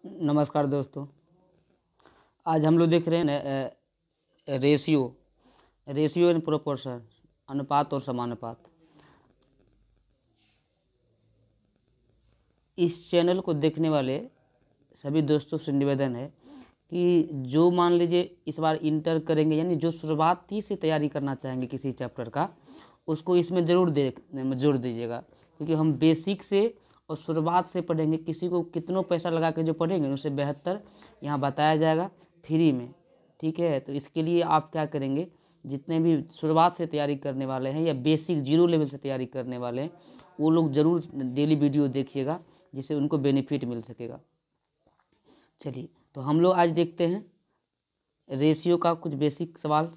नमस्कार दोस्तों। आज हम लोग देख रहे हैं रेशियो इन प्रोपोर्शन, अनुपात और समानुपात। इस चैनल को देखने वाले सभी दोस्तों से निवेदन है कि जो मान लीजिए इस बार इंटर करेंगे, यानी जो शुरुआती से तैयारी करना चाहेंगे किसी चैप्टर का, उसको इसमें ज़रूर जोड़ दीजिएगा, क्योंकि हम बेसिक से और शुरुआत से पढ़ेंगे। किसी को कितनों पैसा लगा के जो पढ़ेंगे उससे बेहतर यहाँ बताया जाएगा फ्री में, ठीक है। तो इसके लिए आप क्या करेंगे, जितने भी शुरुआत से तैयारी करने वाले हैं या बेसिक जीरो लेवल से तैयारी करने वाले हैं, वो लोग ज़रूर डेली वीडियो देखिएगा, जिससे उनको बेनिफिट मिल सकेगा। चलिए, तो हम लोग आज देखते हैं रेशियो का कुछ बेसिक सवाल।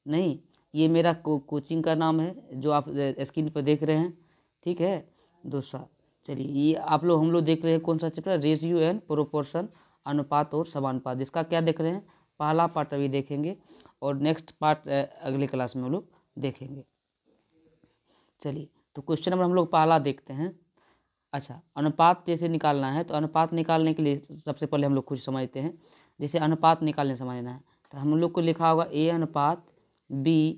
नहीं, ये मेरा कोचिंग का नाम है जो आप स्क्रीन पर देख रहे हैं, ठीक है दोस्तों। चलिए, ये हम लोग देख रहे हैं कौन सा चैप्टर, रेशियो एंड प्रोपोर्शन, अनुपात और समानुपात, जिसका क्या देख रहे हैं, पहला पार्ट अभी देखेंगे और नेक्स्ट पार्ट अगले क्लास में हम लोग देखेंगे। चलिए, तो क्वेश्चन नंबर हम लोग पहला देखते हैं। अच्छा, अनुपात जैसे निकालना है, तो अनुपात निकालने के लिए सबसे पहले हम लोग कुछ समझते हैं। जैसे अनुपात निकालने समझना है, तो हम लोग को लिखा होगा A अनुपात B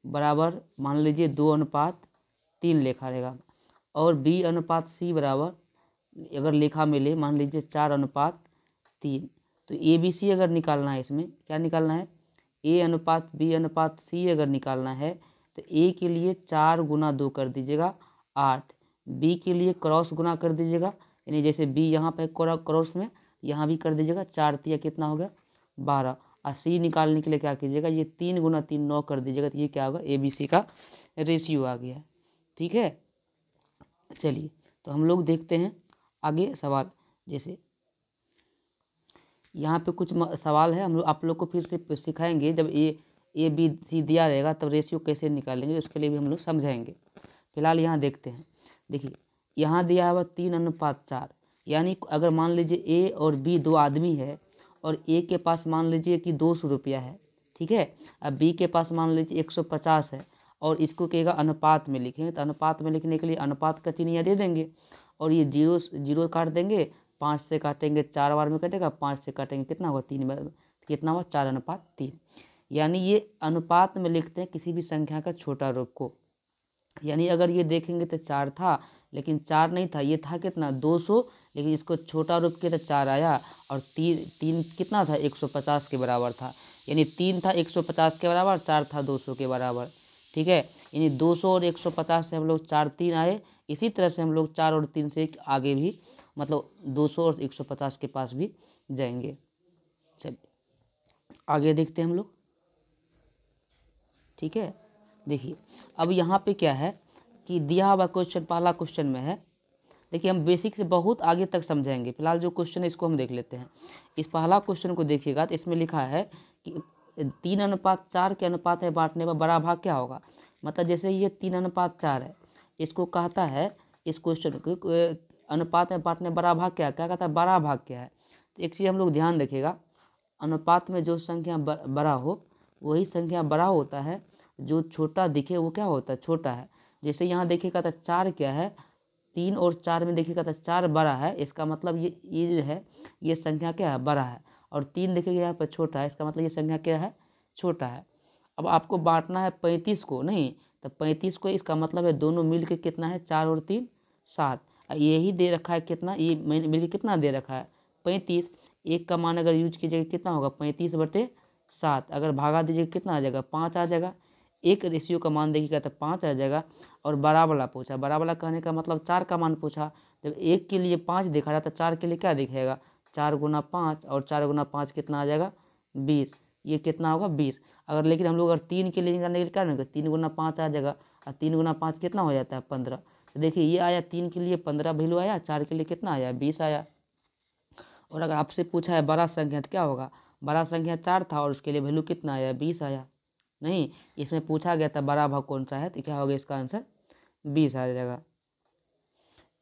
बराबर, मान लीजिए 2:3 लिखा रहेगा, और B अनुपात C बराबर अगर लिखा मिले मान लीजिए 4:3। तो ABC अगर निकालना है, इसमें क्या निकालना है, A अनुपात B अनुपात C अगर निकालना है, तो A के लिए 4 गुना 2 कर दीजिएगा 8, B के लिए क्रॉस गुना कर दीजिएगा, यानी जैसे B यहाँ पे क्रॉस में यहाँ भी कर दीजिएगा, 4 तिया कितना हो गया 12, और C निकालने के लिए क्या कीजिएगा, ये 3 गुना 3 9 कर दीजिएगा, तो ये क्या होगा, ABC का रेशियो आ गया, ठीक है। चलिए, तो हम लोग देखते हैं आगे सवाल। जैसे यहाँ पे कुछ सवाल है, हम लोग आप लोग को फिर से सिखाएंगे, जब ए बी सी दिया रहेगा तब रेशियो कैसे निकालेंगे, उसके लिए भी हम लोग समझाएंगे। फिलहाल यहाँ देखते हैं। देखिए, यहाँ दिया हुआ 3:4, यानी अगर मान लीजिए ए और बी दो आदमी है, और ए के पास मान लीजिए कि 200 रुपया है, ठीक है, अब बी के पास मान लीजिए 150 है, और इसको कहेगा अनुपात में लिखेंगे, तो अनुपात में लिखने के लिए अनुपात का चिन्ह यहाँ दे देंगे, और ये जीरो जीरो काट देंगे, 5 से काटेंगे 4 बार में कटेगा, 5 से काटेंगे कितना होगा 3 बार, कितना हुआ 4:3। यानी ये अनुपात में लिखते हैं किसी भी संख्या का छोटा रूप को। यानी अगर ये देखेंगे तो 4 था, लेकिन 4 नहीं था, ये था कितना 200, लेकिन इसको छोटा रूप के तो 4 आया, और तीन कितना था 150 के बराबर था, यानी 3 था 150 के बराबर, 4 था 200 के बराबर, ठीक है। यानी 200 और 150 से हम लोग 4 3 आए, इसी तरह से हम लोग 4 और 3 से आगे भी, मतलब 200 और 150 के पास भी जाएंगे। चलिए, आगे देखते हैं हम लोग, ठीक है। देखिए, अब यहाँ पे क्या है कि दिया हुआ क्वेश्चन पहला क्वेश्चन में है। देखिए, हम बेसिक से बहुत आगे तक समझाएंगे, फिलहाल जो क्वेश्चन है इसको हम देख लेते हैं। इस पहला क्वेश्चन को देखिएगा, तो इसमें लिखा है कि 3:4 के अनुपात है बांटने पर बड़ा भाग क्या होगा। मतलब जैसे ये 3:4 है, इसको कहता है, इस क्वेश्चन को अनुपात में बांटने बड़ा भाग क्या कहता है, बड़ा भाग क्या है। तो एक चीज़ हम लोग ध्यान रखिएगा, अनुपात में जो संख्या बड़ा हो वही संख्या बड़ा होता है, जो छोटा दिखे वो क्या होता है, छोटा है। जैसे यहाँ देखिएगा तो 4 क्या है, 3 और 4 में देखिएगा तो 4 बड़ा है, इसका मतलब ये जो है ये संख्या क्या है, बड़ा है, और 3 देखिएगा यहाँ पर छोटा है, इसका मतलब ये संख्या क्या है, छोटा है। अब आपको बांटना है 35 को, नहीं तो 35 को, इसका मतलब है दोनों मिल के कितना है, 4 और 3 7, यही दे रखा है कितना, ये मिल के कितना दे रखा है 35। एक का मान अगर यूज कीजिएगा कितना होगा 35/7, अगर भागा दीजिएगा कितना आ जाएगा 5 आ जाएगा। एक रेशियो का मान देखिएगा तो 5 आ जाएगा। और बड़ा वाला पूछा, बड़ा वाला कहने का मतलब 4 का मान पूछा, जब एक के लिए 5 दिखा रहा था, 4 के लिए क्या दिखेगा 4 गुना 5, और 4 गुना 5 कितना आ जाएगा 20, ये कितना होगा 20। अगर लेकिन हम लोग अगर 3 के लिए निकालने के लिए क्या नहीं, 3 गुना 5 आ जाएगा, और 3 गुना 5 कितना हो जाता है 15। तो देखिए ये आया 3 के लिए 15 वैल्यू आया, 4 के लिए कितना आया 20 आया। और अगर आपसे पूछा है बड़ा संख्या तो क्या होगा, बड़ा संख्या 4 था और उसके लिए वैल्यू कितना आया 20 आया। नहीं, इसमें पूछा गया था बड़ा भाग कौन सा है, तो क्या होगा इसका आंसर 20 आ जाएगा।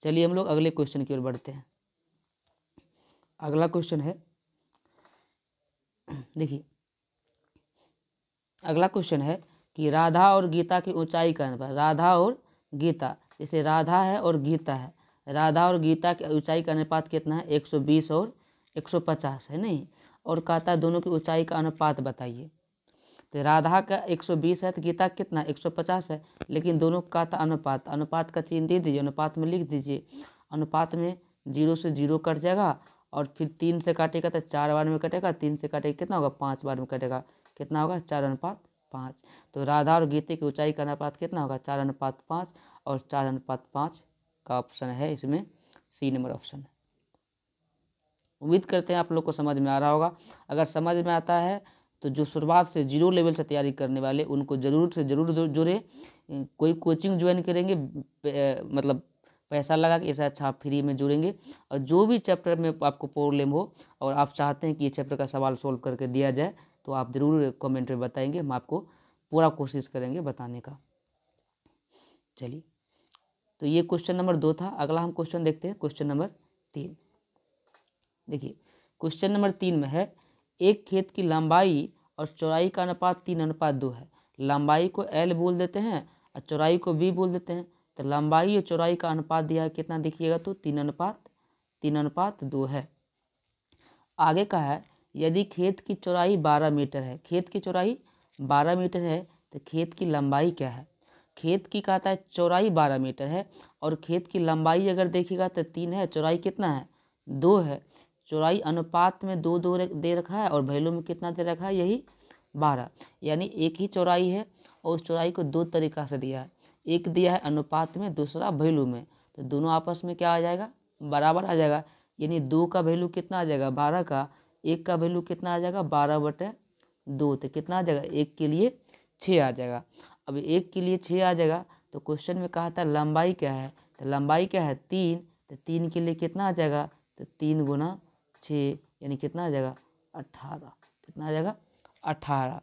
चलिए, हम लोग अगले क्वेश्चन की ओर बढ़ते हैं। अगला क्वेश्चन है, देखिए अगला क्वेश्चन है कि राधा और गीता की ऊंचाई का अनुपात। राधा और गीता, जैसे राधा है और गीता है, राधा और गीता की ऊंचाई का अनुपात कितना है 120 और 150 है नहीं, और कहता है दोनों की ऊंचाई का अनुपात बताइए। तो राधा का 120 है तो गीता कितना 150 है, लेकिन दोनों का था अनुपात, अनुपात का चिन्ह दे दीजिए, अनुपात में लिख दीजिए। अनुपात में 0 से 0 कट जाएगा, और फिर 3 से काटेगा तो 4 बार में कटेगा, 3 से काटेगा कितना होगा 5 बार में कटेगा, कितना होगा 4:5। तो राधा और गीते की ऊंचाई का अनुपात कितना होगा 4:5, और 4:5 का ऑप्शन है इसमें सी नंबर ऑप्शन है। उम्मीद करते हैं आप लोग को समझ में आ रहा होगा। अगर समझ में आता है तो जो शुरुआत से 0 लेवल से तैयारी करने वाले उनको ज़रूर से ज़रूर जुड़े। कोई कोचिंग ज्वाइन करेंगे मतलब पैसा लगा के, इससे अच्छा आप फ्री में जुड़ेंगे। और जो भी चैप्टर में आपको प्रॉब्लम हो और आप चाहते हैं कि ये चैप्टर का सवाल सोल्व करके दिया जाए, तो आप ज़रूर कमेंट में बताएंगे, हम आपको पूरा कोशिश करेंगे बताने का। चलिए, तो ये क्वेश्चन नंबर 2 था। अगला हम क्वेश्चन देखते हैं, क्वेश्चन नंबर 3। देखिए क्वेश्चन नंबर 3 में है, एक खेत की लंबाई और चौड़ाई का अनुपात 3:2 है। लंबाई को L बोल देते हैं और चौड़ाई को B बोल देते हैं। तो लंबाई और चौड़ाई का अनुपात दिया है कितना, देखिएगा तो 3:2 है। आगे का है, यदि खेत की चौड़ाई 12 मीटर है, खेत की चौड़ाई 12 मीटर है तो खेत की लंबाई क्या है। खेत की कहता है चौड़ाई 12 मीटर है, और खेत की लंबाई अगर देखिएगा तो 3 है, चौड़ाई कितना है 2 है। चौड़ाई अनुपात में 2 दे रखा है, और वैल्यू में कितना दे रखा है, यही 12। यानी एक ही चौड़ाई है और उस चौड़ाई को 2 तरीका से दिया है, एक दिया है अनुपात में, दूसरा वैल्यू में। तो दोनों आपस में क्या आ जाएगा, बराबर आ जाएगा। यानी 2 का वैल्यू कितना आ जाएगा 12 का, 1 का वैल्यू कितना आ जाएगा 12/2। तो कितना आ जाएगा, 1 के लिए 6 आ जाएगा। अब 1 के लिए 6 आ जाएगा, तो क्वेश्चन में कहा था लंबाई क्या है, तो लंबाई क्या है 3। तो 3 के लिए कितना आ जाएगा, तो 3 × 6 यानी कितना आ जाएगा 18। कितना आ जाएगा 18।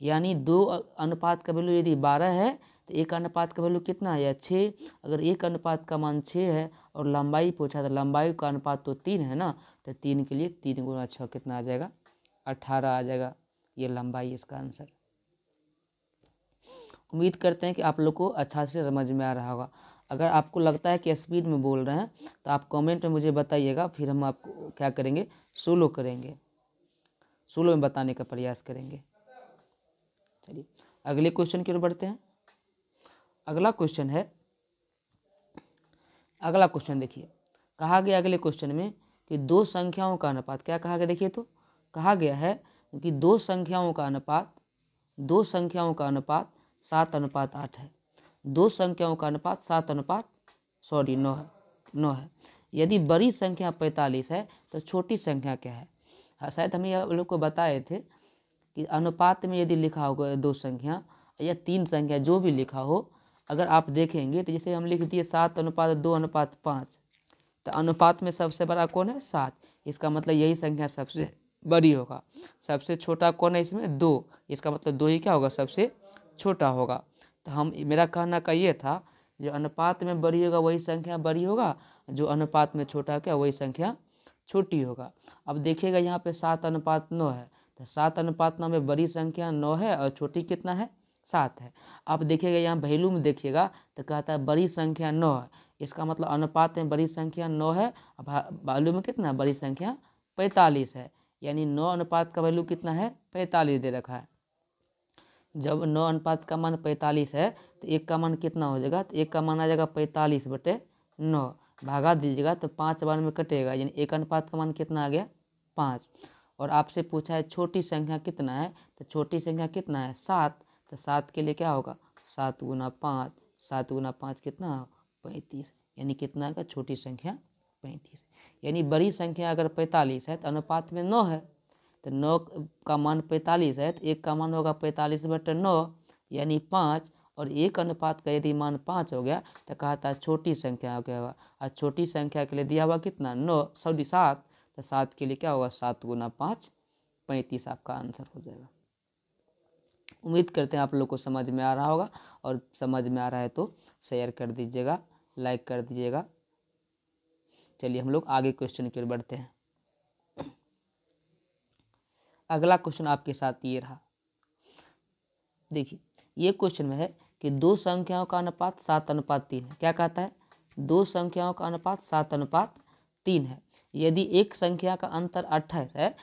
यानी 2 अनुपात का वैल्यू यदि 12 है तो 1 अनुपात का वैल्यू कितना है 6। अगर 1 अनुपात का मान 6 है और लंबाई पूछा तो लंबाई का अनुपात तो 3 है ना, तो 3 के लिए 3 × 6 कितना आ जाएगा 18 आ जाएगा। ये लंबाई इसका आंसर। उम्मीद करते हैं कि आप लोग को अच्छा से समझ में आ रहा होगा। अगर आपको लगता है कि स्पीड में बोल रहे हैं तो आप कमेंट में मुझे बताइएगा, फिर हम आपको क्या करेंगे, सोलो करेंगे, सोलो में बताने का प्रयास करेंगे। चलिए अगले क्वेश्चन की ओर बढ़ते हैं। अगला क्वेश्चन है, अगला क्वेश्चन देखिए, कहा गया अगले क्वेश्चन में कि 2 संख्याओं का अनुपात, क्या कहा गया देखिए, तो कहा गया है कि 2 संख्याओं का अनुपात 7:8 है। 2 संख्याओं का अनुपात 9 है। यदि बड़ी संख्या 45 है तो छोटी संख्या क्या है। शायद हम ये लोग को बताए थे कि अनुपात में यदि लिखा होगा 2 संख्या या 3 संख्या जो भी लिखा हो, अगर आप देखेंगे तो जैसे हम लिख दिए 7:2:5, तो अनुपात में सबसे बड़ा कौन है 7। इसका मतलब यही संख्या सबसे बड़ी होगा। सबसे छोटा कौन है इसमें 2, इसका मतलब 2 ही क्या होगा सबसे छोटा होगा। तो हम मेरा कहना का ये था, जो अनुपात में बड़ी होगा वही संख्या बड़ी होगा, जो अनुपात में छोटा क्या वही संख्या छोटी होगा। अब देखिएगा यहाँ पे 7:9 है, तो 7:9 में बड़ी संख्या 9 है और छोटी कितना है 7 है। आप देखिएगा यहाँ वैल्यू में देखिएगा तो कहता है बड़ी संख्या 9 है, इसका मतलब अनुपात में बड़ी संख्या 9 है, वैल्यू में कितना बड़ी संख्या 45 है। यानी 9 अनुपात का वैल्यू कितना है 45 दे रखा है। जब 9 अनुपात का मान 45 है तो 1 का मान कितना हो जाएगा, तो 1 का मान आ जाएगा 45/9, भागा दीजिएगा तो 5 बार में कटेगा, यानी 1 अनुपात का मान कितना आ गया 5। और आपसे पूछा है छोटी संख्या कितना है, तो छोटी संख्या कितना है 7। तो 7 के लिए क्या होगा 7 × 5, 7 × 5 कितना 35, यानी कितना का छोटी संख्या 35। यानी बड़ी संख्या अगर 45 है तो अनुपात में 9 है, तो 9 का मान 45 है तो 1 का मान होगा 45/9 यानी 5। और 1 अनुपात का यदि मान 5 हो गया तो कहता है छोटी संख्या हो गया होगा। और छोटी संख्या के लिए दिया हुआ कितना 7, तो 7 के लिए क्या होगा 7 × 5 35 आपका आंसर हो जाएगा। उम्मीद करते हैं आप लोग को समझ में आ रहा होगा, और समझ में आ रहा है तो शेयर कर दीजिएगा, लाइक कर दीजिएगा। चलिए हम लोग आगे क्वेश्चन की ओर बढ़ते हैं। अगला क्वेश्चन आपके साथ ये रहा। देखिए ये क्वेश्चन में है कि 2 संख्याओं का अनुपात 7:3 है। क्या कहता है 2 संख्याओं का अनुपात 7:3 3 है। यदि एक संख्या का अंतर 28 है,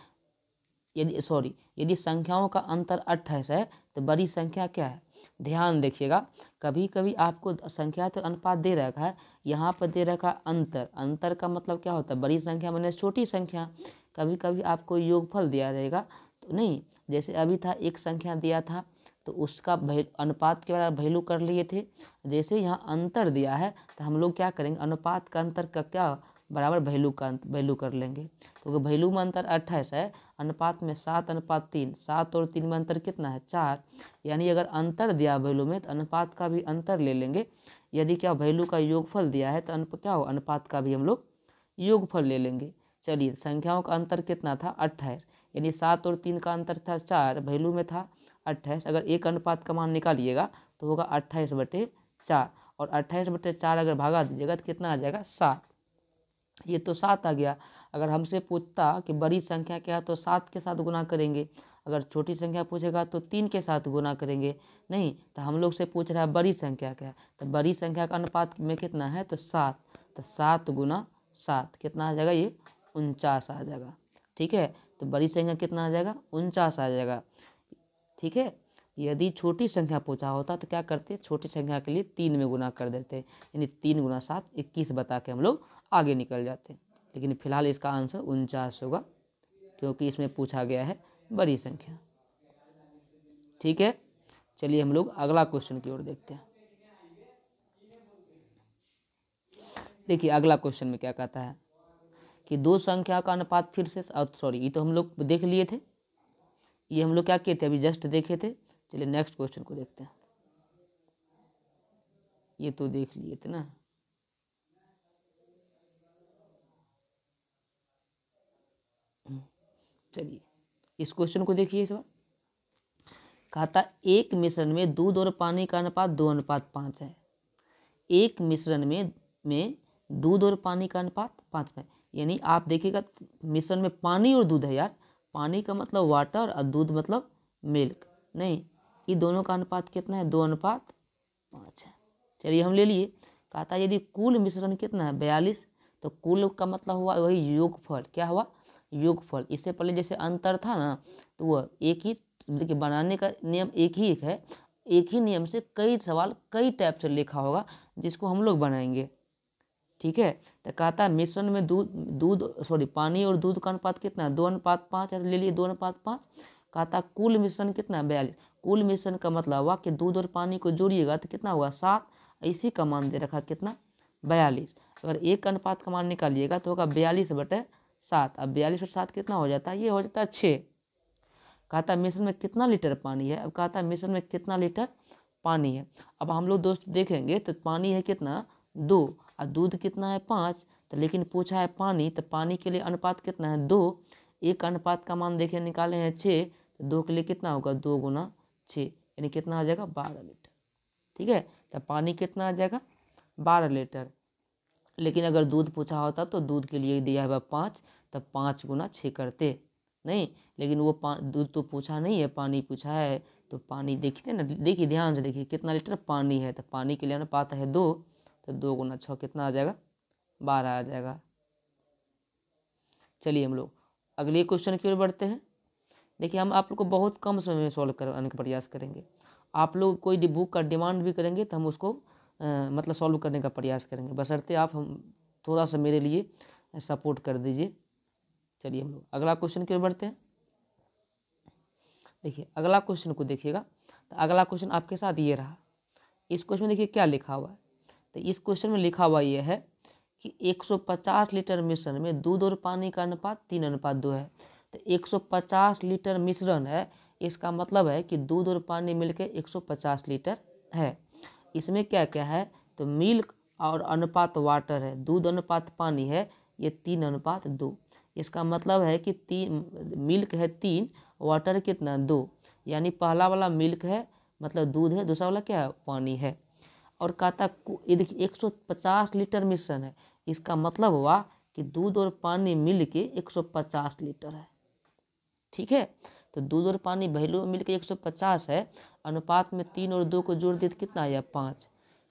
यदि संख्याओं का अंतर 28 है तो बड़ी संख्या क्या है? ध्यान देखिएगा, कभी कभी आपको संख्या तो अनुपात दे रखा है, यहाँ पर दे रखा है अंतर। अंतर का मतलब क्या होता है? बड़ी संख्या माने छोटी संख्या। कभी कभी आपको योगफल दिया रहेगा तो नहीं, जैसे अभी था एक संख्या दिया था तो उसका अनुपात के बराबर वैल्यू कर लिए थे। जैसे यहाँ अंतर दिया है तो हम लोग क्या करेंगे? अनुपात का अंतर का क्या बराबर वैल्यू का वैल्यू कर लेंगे, क्योंकि वैल्यू में अंतर 28 है, अनुपात में 7:3, 7 और 3 में अंतर कितना है? 4। यानी अगर अंतर दिया वैल्यू में तो अनुपात का भी अंतर ले लेंगे। यदि क्या वैल्यू का योगफल दिया है तो क्या हो? अनुपात का भी हम लोग योगफल ले लेंगे। चलिए, संख्याओं का अंतर कितना था? 28, यानी 7 और 3 का अंतर था 4, वैल्यू में था 28। अगर एक अनुपात का मान निकालिएगा तो होगा 28/4, और 28/4 अगर भागा दीजिएगा तो कितना आ जाएगा? 7। ये तो 7 आ गया। अगर हमसे पूछता कि बड़ी संख्या क्या है तो 7 के साथ गुना करेंगे। अगर छोटी संख्या पूछेगा तो 3 के साथ गुना करेंगे। नहीं, तो हम लोग से पूछ रहा है बड़ी संख्या क्या है, तो बड़ी संख्या का अनुपात में कितना है? तो 7। तो 7 × 7 कितना आ जाएगा? ये 49 आ जाएगा। ठीक है, तो बड़ी संख्या कितना आ जाएगा? 49 आ जाएगा। ठीक है, यदि छोटी संख्या पूछा होता तो क्या करते? छोटी संख्या के लिए 3 में गुना कर देते, यानी 3 × 7 21 बता के हम लोग आगे निकल जाते। लेकिन फिलहाल इसका आंसर 49 होगा, क्योंकि इसमें पूछा गया है बड़ी संख्या। ठीक है, चलिए हम लोग अगला क्वेश्चन की ओर देखते हैं। देखिए अगला क्वेश्चन में क्या कहता है कि दो संख्या का अनुपात फिर से, सॉरी ये तो हम लोग देख लिए थे, ये हम लोग क्या किए थे? अभी जस्ट देखे थे। चलिए नेक्स्ट क्वेश्चन को देखते हैं। ये तो देख लिए थे ना। चलिए इस क्वेश्चन को देखिए। इस बार कहता एक मिश्रण में दूध और पानी का अनुपात 2:5 है। एक मिश्रण में दूध और पानी का अनुपात 5 है। यानी आप देखिएगा मिश्रण में पानी और दूध है यार, पानी का मतलब वाटर और दूध मतलब मिल्क। नहीं, ये दोनों का अनुपात कितना है? 2:5 है। चलिए हम ले लिए। कहता यदि कुल मिश्रण कितना है? 42। तो कुल का मतलब हुआ वही योगफल। क्या हुआ? योगफल। इससे पहले जैसे अंतर था ना, तो वह एक ही, देखिए बनाने का नियम एक है, एक ही नियम से कई सवाल कई टाइप से लिखा होगा जिसको हम लोग बनाएंगे। ठीक है, तो कहता है मिश्रण में पानी और दूध का अनुपात कितना है? 2:5 है, तो ले लिए 2:5। कहता कुल मिश्रण कितना है? 42। कुल मिश्रण का मतलब हुआ कि दूध और पानी को जोड़िएगा तो कितना होगा? 7। इसी का मान दे रखा कितना? 42। अगर एक अनुपात का मान निकालिएगा तो होगा 42/7। अब 42/7 कितना हो जाता है? ये हो जाता है 6। कहता है मिश्रण में कितना लीटर पानी है? अब कहता है मिश्रण में कितना लीटर पानी है। अब हम लोग दोस्त देखेंगे तो पानी है कितना? 2, और दूध कितना है? 5। तो लेकिन पूछा है पानी, तो पानी के लिए अनुपात कितना है? 2। एक अनुपात का मान देखे निकाले हैं 6, तो 2 के लिए कितना होगा? 2 × 6, यानी कितना आ जाएगा? 12 लीटर। ठीक है, तो पानी कितना आ जाएगा? 12 लीटर। लेकिन अगर दूध पूछा होता तो दूध के लिए दिया हुआ 5, तब 5 × 6 करते। नहीं, लेकिन वो दूध तो पूछा नहीं है, पानी पूछा है। तो पानी देखते ना, देखिए ध्यान से देखिए कितना लीटर पानी है, तो पानी के लिए अनुपात है 2, तो 2 × 6 कितना आ जाएगा? 12 आ जाएगा। चलिए हम लोग अगले क्वेश्चन की ओर बढ़ते हैं। देखिए हम आप लोग को बहुत कम समय में सॉल्व कराने का प्रयास करेंगे। आप लोग कोई बुक का डिमांड भी करेंगे तो हम उसको मतलब सॉल्व करने का प्रयास करेंगे, बशर्ते आप हम थोड़ा सा मेरे लिए सपोर्ट कर दीजिए। चलिए हम लोग अगला क्वेश्चन की ओर बढ़ते हैं। देखिए अगला क्वेश्चन को देखिएगा, तो अगला क्वेश्चन आपके साथ ये रहा। इस क्वेश्चन में देखिए क्या लिखा हुआ है। तो इस क्वेश्चन में लिखा हुआ ये है कि 150 लीटर मिश्रण में दूध और पानी का अनुपात 3:2 है। तो 150 लीटर मिश्रण है, इसका मतलब है कि दूध और पानी मिलकर 150 लीटर है। इसमें क्या क्या है? तो मिल्क और अनुपात वाटर है, दूध अनुपात पानी है, ये 3:2। इसका मतलब है कि मिल्क है 3, वाटर कितना? 2। यानी पहला वाला मिल्क है मतलब दूध है, दूसरा वाला क्या है? पानी है। और कहता ये देखिए 150 लीटर मिश्रण है, इसका मतलब हुआ कि दूध और पानी मिल के 150 लीटर है। ठीक है, तो दूध और पानी वैल्यू मिल के 150 है, अनुपात में 3 और 2 को जोड़ दिए तो कितना आया? 5।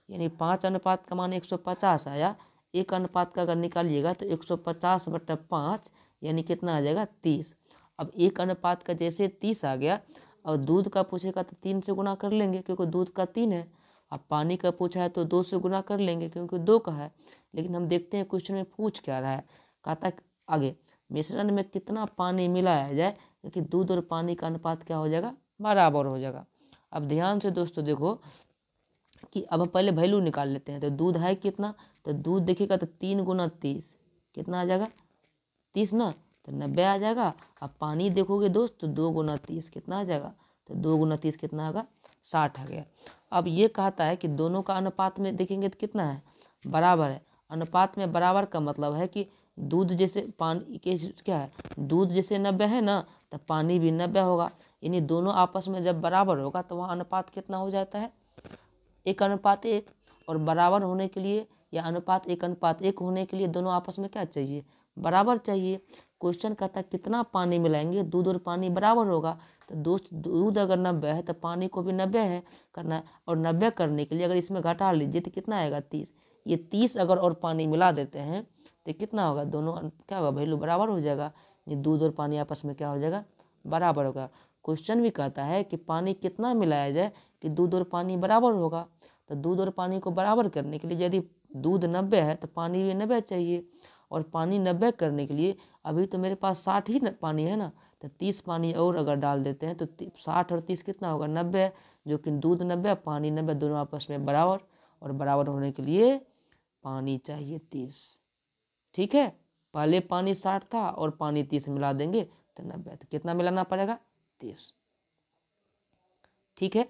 यानी 5 अनुपात का मान 150 आया, एक अनुपात का अगर निकालिएगा तो 150/5 यानी कितना आ जाएगा 30। अब एक अनुपात का जैसे 30 आ गया और दूध का पूछेगा तो 3 से गुना कर लेंगे क्योंकि दूध का 3 है। अब पानी का पूछा है तो 2 से गुना कर लेंगे क्योंकि 2 का है। लेकिन हम देखते हैं क्वेश्चन में पूछ क्या रहा है। कहता है आगे मिश्रण में कितना पानी मिलाया जाए क्योंकि दूध और पानी का अनुपात क्या हो जाएगा, बराबर हो जाएगा। अब ध्यान से दोस्तों देखो कि अब हम पहले वैल्यू निकाल लेते हैं। तो दूध है कितना, तो दूध देखिएगा तो 3 गुना 30 कितना आ जाएगा 30 ना, तो 90 आ जाएगा। अब पानी देखोगे दोस्त तो 2 गुना 30 कितना आ जाएगा, तो 2 गुना 30 कितना आएगा 60 आ गया। अब ये कहता है कि दोनों का अनुपात में देखेंगे तो कितना है, बराबर है। अनुपात में बराबर का मतलब है कि दूध जैसे पानी के क्या है, दूध जैसे 90 है ना तो पानी भी 90 होगा। यानी दोनों आपस में जब बराबर होगा तो वहाँ अनुपात कितना हो जाता है 1:1। और बराबर होने के लिए या अनुपात 1:1 होने के लिए दोनों आपस में क्या चाहिए, बराबर चाहिए। क्वेश्चन कहता है कितना पानी मिलाएंगे, दूध और पानी बराबर होगा। तो दोस्त दूध अगर 90 है तो पानी को भी 90 है करना है। और 90 करने के लिए अगर इसमें घटा लीजिए तो कितना आएगा 30। ये 30 अगर और पानी मिला देते हैं तो कितना होगा, दोनों क्या होगा, वैल्यू बराबर हो जाएगा। ये दूध और पानी आपस में क्या हो जाएगा, बराबर होगा। क्वेश्चन भी कहता है कि पानी कितना मिलाया जाए कि दूध और पानी बराबर होगा। तो दूध और पानी को बराबर करने के लिए यदि दूध 90 है तो पानी भी 90 चाहिए। और पानी 90 करने के लिए अभी तो मेरे पास 60 ही पानी है ना, तो 30 पानी और अगर डाल देते हैं तो 60 और 30 कितना होगा 90, जो कि दूध 90 पानी 90 दोनों आपस में बराबर। और बराबर होने के लिए पानी चाहिए 30। ठीक है, पहले पानी 60 था और पानी 30 मिला देंगे तो 90, तो कितना मिलाना पड़ेगा 30। ठीक है,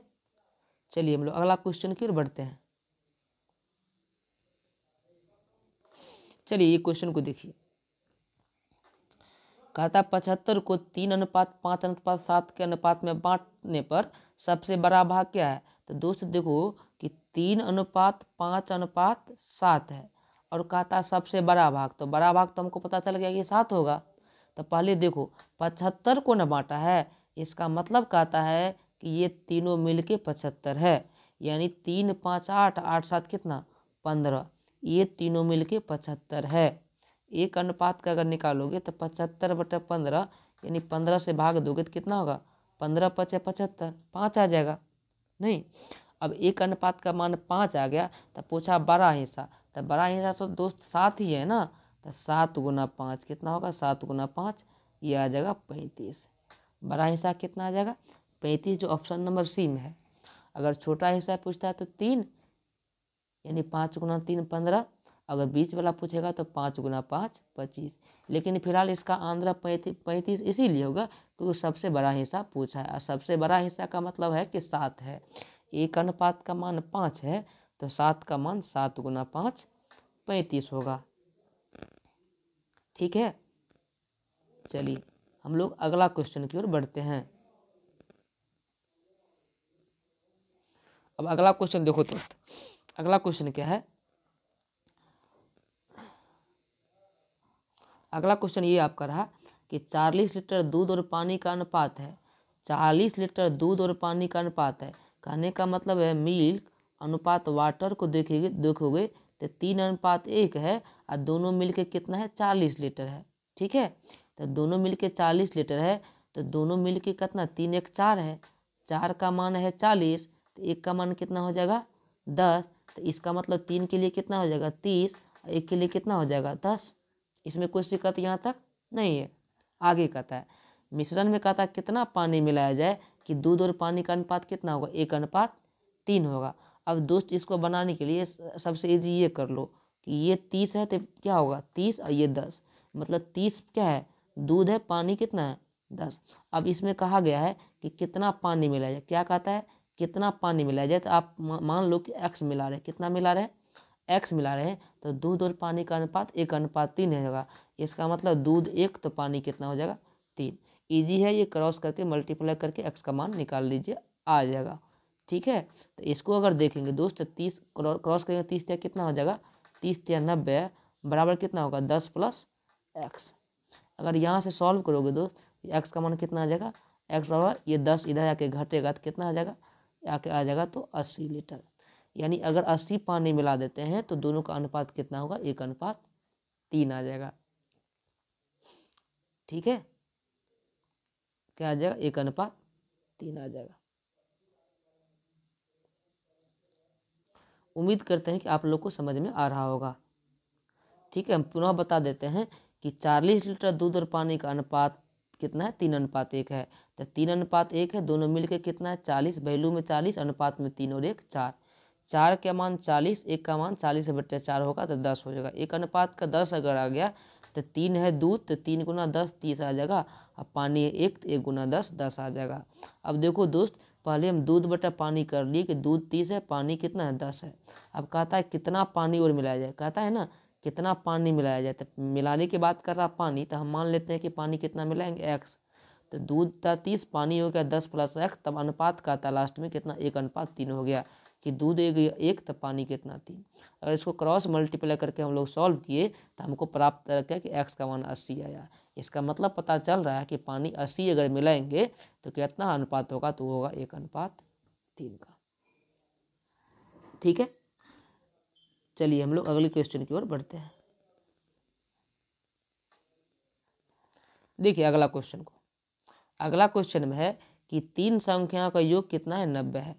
चलिए हम लोग अगला क्वेश्चन की ओर बढ़ते हैं। चलिए ये क्वेश्चन को देखिए। कहता 75 को 3:5:7 के अनुपात में बांटने पर सबसे बड़ा भाग क्या है। तो दोस्त देखो कि 3:5:7 है और कहता सबसे बड़ा भाग, तो बड़ा भाग तो हमको पता चल गया कि 7 होगा। तो पहले देखो 75 को न बांटा है, इसका मतलब कहता है कि ये तीनों मिलके 75 है। यानी 3 5 8 8 7 कितना 15, ये तीनों मिलके 75 है। एक अनुपात का अगर निकालोगे तो 75/15 यानी 15 से भाग दोगे तो कितना होगा 15 × 5 = 75, 5 आ जाएगा नहीं। अब एक अनुपात का मान 5 आ गया तो पूछा बड़ा हिस्सा, तो बड़ा हिस्सा तो दोस्त 7 ही है ना, तो 7 × 5 कितना होगा 7 × 5 ये आ जाएगा 35। बड़ा हिस्सा कितना आ जाएगा 35, जो ऑप्शन नंबर सी में है। अगर छोटा हिस्सा पूछता है तो 3 यानी 5 × 3 15। अगर बीच वाला पूछेगा तो 5 × 5 25। लेकिन फिलहाल इसका आंध्र 35 इसीलिए होगा क्योंकि सबसे बड़ा हिस्सा पूछा है और सबसे बड़ा हिस्सा का मतलब है कि 7 है। एक अनुपात का मान 5 है तो 7 का मान 7 × 5 35 होगा। ठीक है, चलिए हम लोग अगला क्वेश्चन की ओर बढ़ते हैं। अब अगला क्वेश्चन देखो दोस्त, अगला क्वेश्चन क्या है। अगला क्वेश्चन ये आपका रहा कि 40 लीटर दूध और पानी का अनुपात है। 40 लीटर दूध और पानी का अनुपात है, कहने का मतलब है मिल्क अनुपात वाटर को देखोगे तो 3:1 है और दोनों मिलके कितना है 40 लीटर है। ठीक है, तो दोनों मिलके 40 लीटर है तो दोनों मिलके कितना 3 1 4 है। 4 का मान है 40 तो 1 का मान कितना हो जाएगा 10। तो इसका मतलब 3 के लिए कितना हो जाएगा 30, 1 के लिए कितना हो जाएगा 10। इसमें कोई दिक्कत यहाँ तक नहीं है। आगे कहता है मिश्रण में कहता है कितना पानी मिलाया जाए कि दूध और पानी का अनुपात कितना होगा 1:3 होगा। अब दोस्त इसको बनाने के लिए सबसे इजी ये कर लो कि ये 30 है तो क्या होगा 30 और ये 10, मतलब 30 क्या है दूध है, पानी कितना है 10। अब इसमें कहा गया है कि कितना पानी मिलाया जाए, क्या कहता है कितना पानी मिलाया जाए। तो आप मान लो कि x मिला रहे हैं, कितना मिला रहे हैं x मिला रहे हैं, तो दूध और पानी का अनुपात 1:3 होगा। इसका मतलब दूध 1 तो पानी कितना हो जाएगा 3। इजी है, ये क्रॉस करके मल्टीप्लाई करके x का मान निकाल लीजिए आ जाएगा। ठीक है, तो इसको अगर देखेंगे दोस्त 30 क्रॉस करेंगे 30 या कितना हो जाएगा 30 या 90 बराबर कितना होगा 10 + x। अगर यहाँ से सॉल्व करोगे दोस्त x का मान कितना आ जाएगा x बराबर ये 10 इधर आके घटेगा तो कितना आ जाएगा आके आ जाएगा तो 80 लीटर। यानी अगर 80 पानी मिला देते हैं तो दोनों का अनुपात कितना होगा, 1:3 आ जाएगा। ठीक है, क्या आ जाएगा, 1:3 आ जाएगा। उम्मीद करते हैं कि आप लोग को समझ में आ रहा होगा। ठीक है, हम पुनः बता देते हैं कि 40 लीटर दूध और पानी का अनुपात कितना है, 3:1 है। तो 3:1 है, दोनों मिलके कितना है, 40, वैल्यू में 40, अनुपात में 3 और 1 4। 4 का मान 40, 1 का मान 40/4 होगा तो 10 हो जाएगा। 1:10 अगर आ गया तो 3 है दूध, तो 3 × 10 30 आ जाएगा। अब पानी है 1, तो 1 × 10 10 आ जाएगा। अब देखो दोस्त, पहले हम दूध बटा पानी कर लिए कि दूध 30 है, पानी कितना है, 10 है। अब कहता है कितना पानी और मिलाया जाए, कहता है ना कितना पानी मिलाया जाए, तो मिलाने की बात कर रहा पानी, तो हम मान लेते हैं कि पानी कितना मिलाएंगे, x। तो दूध था 30, पानी हो गया 10 + x, तब अनुपात का था लास्ट में कितना, 1:3 हो गया कि दूध 1 तो पानी कितना 3। अगर इसको क्रॉस मल्टीप्लाई करके हम लोग सॉल्व किए तो हमको प्राप्त किया कि x का मान 80 आया। इसका मतलब पता चल रहा है कि पानी 80 अगर मिलाएंगे तो कितना अनुपात होगा, तो होगा 1:3 का। ठीक है, चलिए हम लोग अगले क्वेश्चन की ओर बढ़ते हैं। देखिए अगला क्वेश्चन में है कि 3 संख्या का योग कितना है, 90 है।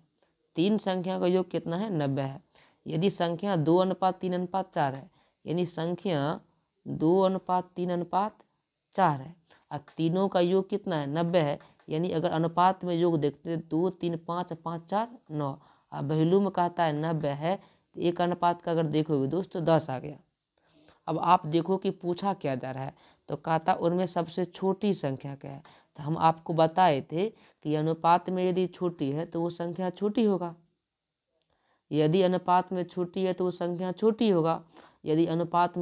3 संख्या का योग कितना है, 90 है। यदि संख्या 2:3:4 है, यानी संख्या 2:3:4 है और तीनों का योग कितना है, 90 है। यानी अगर अनुपात में योग देखते हैं 2 3 5 5 4 9, अब वैल्यू में कहता है 90 है, तो एक अनुपात का अगर देखोगे दोस्तों 10 आ गया। अब आप देखो कि पूछा क्या जा रहा है, तो कहता उनमें सबसे छोटी संख्या क्या है। तो हम आपको बताए थे कि अनुपात में यदि छोटी है तो वो संख्या छोटी होगा, यदि अनुपात में छोटी है तो वो संख्या छोटी होगा, यदि अनुपात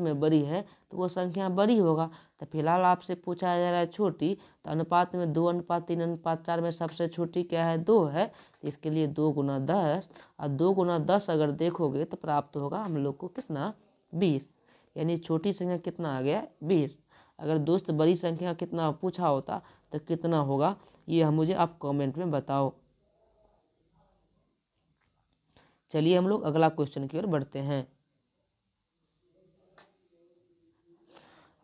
में बड़ी है तो वो संख्या बड़ी होगा। तो फिलहाल आपसे पूछा जा रहा है छोटी, तो अनुपात में 2:3:4 में सबसे छोटी क्या है, 2 है। तो इसके लिए 2 × 10, और 2 × 10 अगर देखोगे तो प्राप्त होगा हम लोग को कितना, 20। यानी छोटी संख्या कितना आ गया, 20। अगर दोस्त बड़ी संख्या कितना पूछा होता तो कितना होगा, ये मुझे आप कमेंट में बताओ। चलिए हम लोग अगला क्वेश्चन की ओर बढ़ते हैं।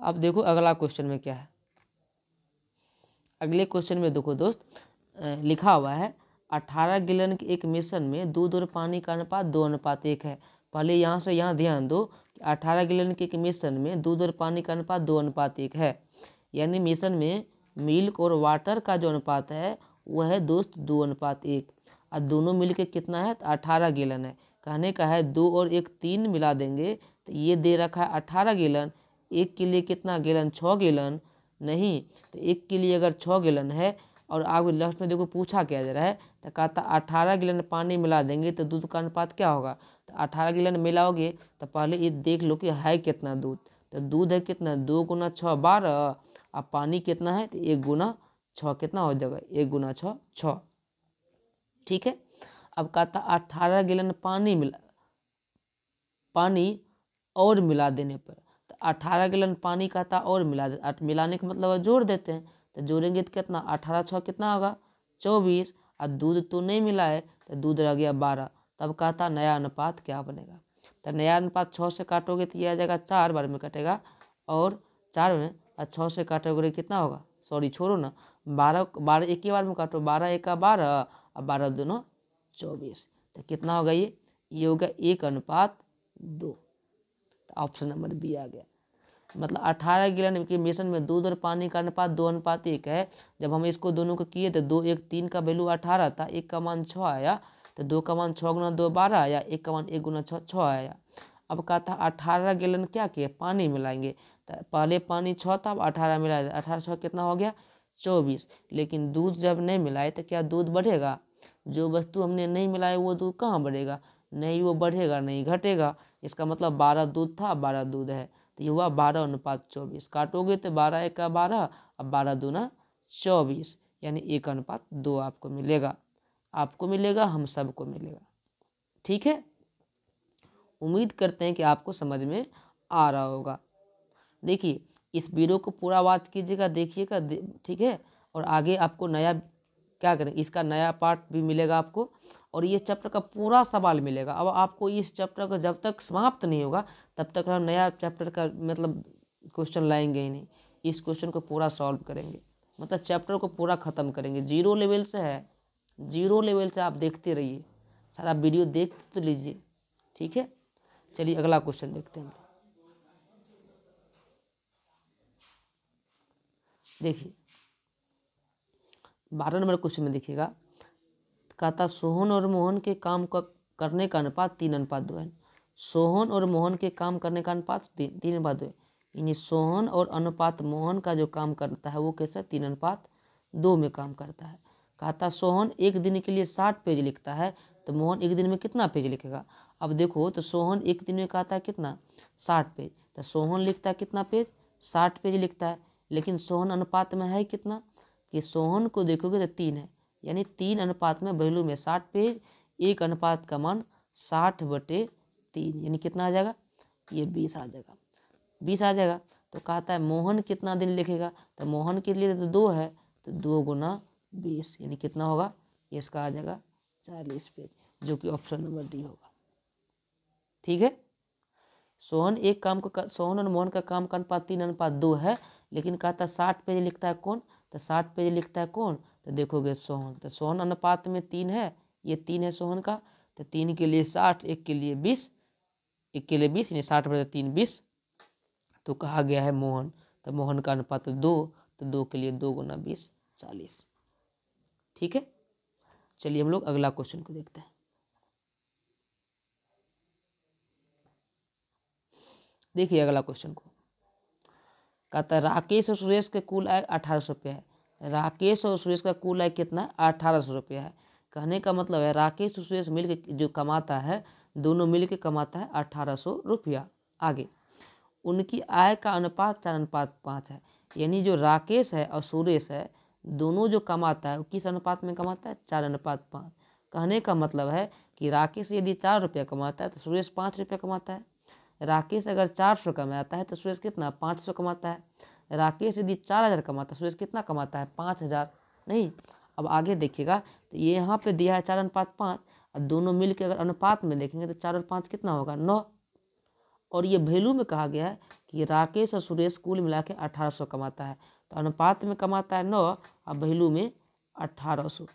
अब देखो अगला क्वेश्चन में क्या है। अगले क्वेश्चन में देखो दोस्त, लिखा हुआ है 18 गैलन के एक मिश्रण में दूध और पानी का अनुपात 2:1 है। पहले यहाँ से यहाँ ध्यान दो कि 18 गैलन के एक मिश्रण में दूध और पानी का अनुपात 2:1 है। यानी मिश्रण में मिल्क और वाटर का जो अनुपात है वह है दोस्त 2:1, और दोनों मिलके कितना है, तो 18 गैलन है। कहने का है 2 और 1 3 मिला देंगे तो ये दे रखा है 18 गैलन। एक के लिए कितना गैलन, 6 गैलन। नहीं, तो एक के लिए अगर 6 गैलन है और आगे लास्ट में देखो पूछा क्या जा रहा है, तो कहता 18 गैलन पानी मिला देंगे तो दूध का अनुपात क्या होगा। तो 18 गैलन मिलाओगे तो पहले ये देख लो कि है कितना दूध। तो दूध है कितना, 2 × 6 12, अब पानी कितना है, तो 1 × 6 कितना हो जाएगा, 1 × 6 6। ठीक है, अब कहता 18 गैलन पानी और मिला देने पर, तो 18 गैलन पानी कहता और मिलाने का मतलब जोड़ देते हैं। तो जोड़ेंगे तो कितना, 18 6 कितना होगा, 24, और दूध तो नहीं मिला है तो दूध रह गया 12। तब कहता नया अनुपात क्या बनेगा। तो नया अनुपात 6 से काटोगे तो ये आ जाएगा 4 बार में कटेगा, और 4 में, और 6 से काटोगे कितना होगा, सॉरी छोड़ो ना, 12 एक ही बार में काटो, 12 1 का 12 और 12 दोनों 24। तो कितना होगा, ये होगा 1:2। तो ऑप्शन नंबर बी आ गया। मतलब 18 गैलन के मिश्रण में दूध और पानी का अनुपात 2:1 है। जब हम इसको दोनों को किए तो 2 1 3 का वैल्यू 18 था, 1 का मान 6 आया, तो 2 का मान 6 × 2 12 आया, 1 का मान 1 × 6 6 आया। अब कहा था 18 गैलन क्या किए, पानी मिलाएंगे। तो पहले पानी 6 था, अब 18 मिलाए, 18 6 कितना हो गया, 24। लेकिन दूध जब नहीं मिलाए तो क्या दूध बढ़ेगा, जो वस्तु हमने नहीं मिलाए वो दूध कहाँ बढ़ेगा, नहीं वो बढ़ेगा नहीं घटेगा। इसका मतलब 12 दूध था, 12 दूध है, तो ये हुआ 12:24। काटोगे तो 12 1 का 12, अब 12 दूना 24, यानी 1:2 आपको मिलेगा, हम सबको मिलेगा। ठीक है, उम्मीद करते हैं कि आपको समझ में आ रहा होगा। देखिए इस वीडियो को पूरा वॉच कीजिएगा, देखिएगा, ठीक है। और आगे आपको नया क्या करें, इसका नया पार्ट भी मिलेगा आपको और ये चैप्टर का पूरा सवाल मिलेगा। अब आपको इस चैप्टर का जब तक समाप्त नहीं होगा तब तक हम नया चैप्टर का मतलब क्वेश्चन लाएंगे ही नहीं। इस क्वेश्चन को पूरा सॉल्व करेंगे, मतलब चैप्टर को पूरा ख़त्म करेंगे। जीरो लेवल से है, जीरो लेवल से आप देखते रहिए, सारा वीडियो देख तो लीजिए, ठीक है। चलिए अगला क्वेश्चन देखते हैं। देखिए 12 नंबर क्वेश्चन में देखिएगा, कहता सोहन और मोहन के काम का करने का अनुपात 3:2 है। सोहन और मोहन के काम करने का अनुपात 3:2 है, यानी सोहन और अनुपात मोहन का जो काम करता है वो कैसा 3:2 में काम करता है। कहता सोहन एक दिन के लिए 60 पेज लिखता है, तो मोहन एक दिन में कितना पेज लिखेगा। अब देखो तो सोहन एक दिन में कहता है कितना 60 पेज, तो सोहन लिखता है कितना पेज 60 पेज लिखता है, लेकिन सोहन अनुपात में है कितना कि सोहन को देखोगे तो 3 है, यानी 3 अनुपात में वैल्यू में 60 पेज, एक अनुपात का मान 60/3, यानी कितना आ जाएगा ये 20 आ जाएगा, 20 आ जाएगा। तो कहता है मोहन कितना दिन लिखेगा, तो मोहन के लिए तो 2 है, तो 2 गुना 20 यानी कितना होगा, इसका आ जाएगा 40 पेज, जो कि ऑप्शन नंबर डी होगा, ठीक है। सोहन और मोहन का काम का अनुपात 3:2 है, लेकिन कहता 60 पेज लिखता है कौन, तो 60 पेज लिखता है कौन, तो देखोगे सोहन, तो सोहन अनुपात में 3 है, ये 3 है सोहन का, तो 3 के लिए 60, एक के लिए 20, एक के लिए 20 यानी 60/3 20, तो कहा गया है मोहन, तो मोहन का अनुपात 2, तो 2 के लिए 2 गुना 20 40, ठीक है। चलिए हम लोग अगला क्वेश्चन को देखते हैं। देखिए अगला क्वेश्चन को, कहता है राकेश और सुरेश के कुल आय 1800 रुपया है। राकेश और सुरेश का कुल आय कितना है 1800 रुपया है। कहने का मतलब है राकेश और सुरेश मिल के जो कमाता है, दोनों मिल के कमाता है 1800 रुपया। आगे उनकी आय का अनुपात 4:5 है, यानी जो राकेश है और सुरेश है दोनों जो कमाता है वो किस अनुपात में कमाता है 4:5। कहने का मतलब है कि राकेश यदि 4 रुपया कमाता है तो सुरेश 5 रुपया कमाता है। राकेश अगर 400 कमाता है तो सुरेश कितना 500 कमाता है। राकेश यदि 4000 कमाता है सुरेश कितना कमाता है 5000। नहीं, अब आगे देखिएगा तो ये यहाँ पे दिया है 4:5, और दोनों मिल के अगर अनुपात में देखेंगे तो 4 और 5 कितना होगा 9, और ये वैल्यू में कहा गया है कि राकेश और सुरेश कुल मिला के 1800 कमाता है, तो अनुपात में कमाता है 9 और वैल्यू में 1800।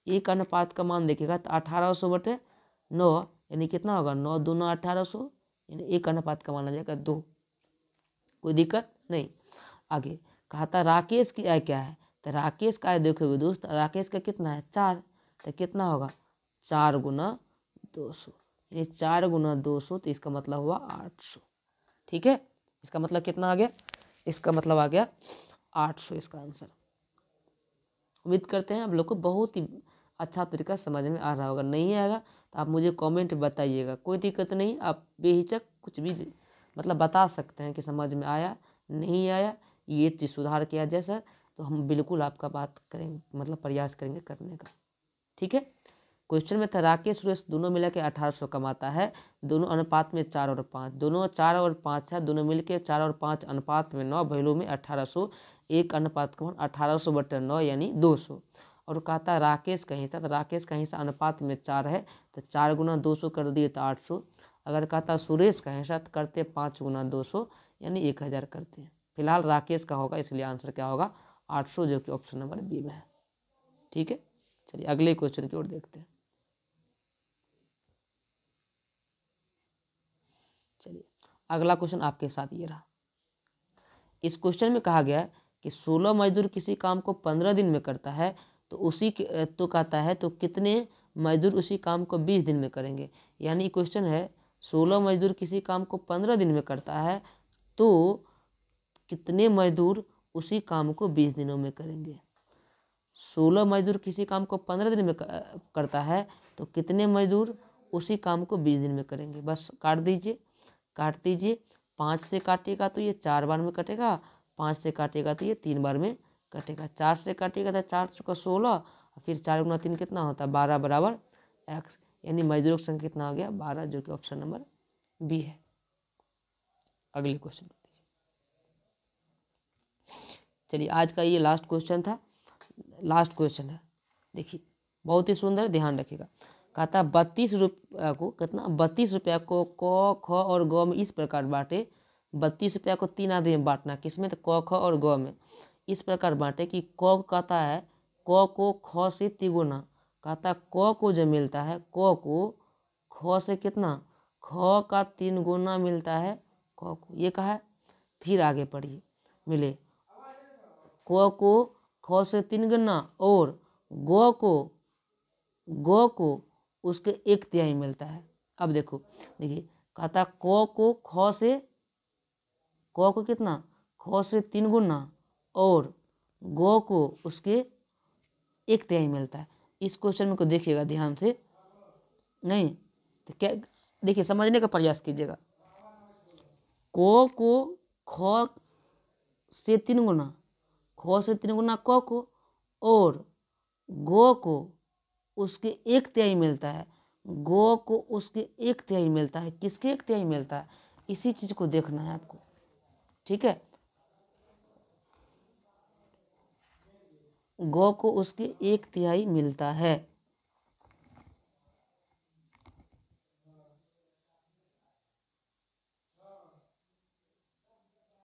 एक अनुपात का मान देखिएगा तो 1800/9 यानी कितना होगा 9 दूना 1800, यानी एक अनुपात का मान आ जाएगा 2, कोई दिक्कत नहीं। आगे कहा था राकेश की आय क्या है, तो राकेश का आय देखोगे दोस्त, राकेश का कितना है 4, तो कितना होगा 4 गुना 200, यानी 4 गुना 200, तो इसका मतलब हुआ 800, ठीक है। इसका मतलब कितना आ गया, इसका मतलब आ गया 800 इसका आंसर। उम्मीद करते हैं आप लोग को बहुत ही अच्छा तरीका समझ में आ रहा होगा। नहीं आएगा तो आप मुझे कमेंट बताइएगा, कोई दिक्कत नहीं, आप बेहिचक कुछ भी मतलब बता सकते हैं कि समझ में आया नहीं आया, ये चीज़ सुधार किया जाए सर, तो हम बिल्कुल आपका बात करेंगे, मतलब प्रयास करेंगे करने का, ठीक है। क्वेश्चन में था राकेश सुरेश दोनों मिला के 1800 कमाता है, दोनों अनुपात में 4 और 5, दोनों 4 और 5 है, दोनों मिल के 4 और 5 अनुपात में 9, वैल्यू में 1800, एक अनुपात का मान 1800/9 यानी 200। और कहता है राकेश का हिस्सा, तो राकेश का हिस्सा अनुपात में 4 है, तो 4 गुना 200 कर दिए तो 800। अगर कहता है सुरेश का हिस्सा तो करते 5 गुना 200 यानी 1000 करते हैं। फिलहाल राकेश का होगा, इसलिए आंसर क्या होगा 800, जो कि ऑप्शन नंबर बी में है, ठीक है। चलिए अगले क्वेश्चन की ओर देखते हैं। चलिए अगला क्वेश्चन आपके साथ ये रहा। इस क्वेश्चन में कहा गया कि 16 मजदूर किसी काम को 15 दिन में करता है, तो कहता है तो कितने मजदूर उसी काम को 20 दिन में करेंगे। यानी क्वेश्चन है 16 मजदूर किसी काम को 15 दिन में करता है, तो कितने मजदूर उसी काम को 20 दिनों में करेंगे। 16 मजदूर किसी काम को 15 दिन में करता है, तो कितने मजदूर उसी काम को 20 दिन में करेंगे। बस काट दीजिए, काट दीजिए, 5 से काटेगा तो ये 4 बार में कटेगा, 5 से काटेगा तो ये 3 बार में कटेगा, 4 से काटेगा तो 4 का 16, और फिर 4 गुना 3 कितना होता है 12 बराबर x, यानी मजदूरों की संख्या कितना हो गया 12, जो कि ऑप्शन नंबर बी है। अगले क्वेश्चन को देखिए। चलिए आज का ये लास्ट क्वेश्चन था, लास्ट क्वेश्चन है। देखिए बहुत ही सुंदर, ध्यान रखिएगा। कहता 32 रुपया को, कितना 32 रुपया को क ख और ग में इस प्रकार बांटे। 32 रुपया को 3 आदमी में बांटना, किसमें? तो क ख और ग में। इस प्रकार बांटे कि क कहता है क को ख से तिगुना। कहता क को जो मिलता है, क को ख से कितना? ख का 3 गुना मिलता है क को। ये कहा है। फिर आगे पढ़िए, मिले क को ख से 3 गुना और ग को उसके 1/3 मिलता है। अब देखो, देखिए कहता क को ख से, क को कितना? ख से 3 गुना और ग को उसके 1/3 मिलता है। इस क्वेश्चन को देखिएगा ध्यान से, नहीं तो क्या, देखिए समझने का प्रयास कीजिएगा। क को ख से 3 गुना, ख से 3 गुना क को और ग को उसके 1/3 मिलता है। ग को उसके 1/3 मिलता है। किसके 1/3 मिलता है? इसी चीज को देखना है आपको, ठीक है। ग को उसके 1/3 मिलता है।